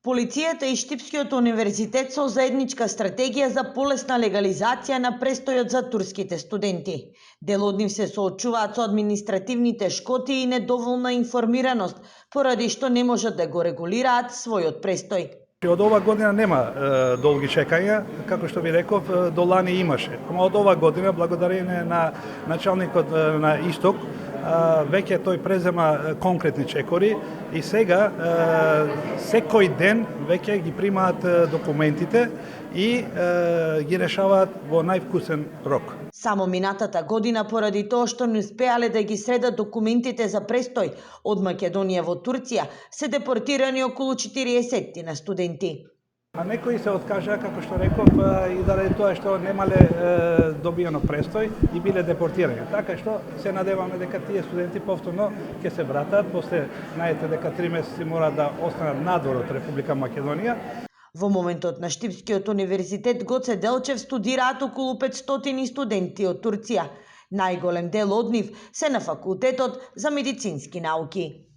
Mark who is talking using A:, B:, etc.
A: Полицијата и Штипскиот универзитет со заедничка стратегија за полесна легализација на престојот за турските студенти. Дел од нив се соочуваат со административните шкоти и недоволна информираност, поради што не можат да го регулираат својот престој.
B: Од ова година нема долги чекања, како што ви реков, до лани имаше. Ама од ова година, благодарение на началникот на Исток, веќе тој презема конкретни чекори и сега секој ден веќе ги примаат документите и ги решаваат во највкусен рок.
A: Само минатата година, поради тоа што не успеале да ги средат документите за престој од Македонија во Турција, се депортирани околу 40 на студенти.
B: А некои се откажаа, како што реков, и заради тоа што немале добиено престој и биле депортирани. Така што се надеваме дека тие студенти повторно ќе се вратат, после знаете дека 3 месеци мора да останат надвор од Република Македонија.
A: Во моментот на Штипскиот универзитет Гоце Делчев студираат околу 500 студенти од Турција. Најголем дел од нив се на факултетот за медицински науки.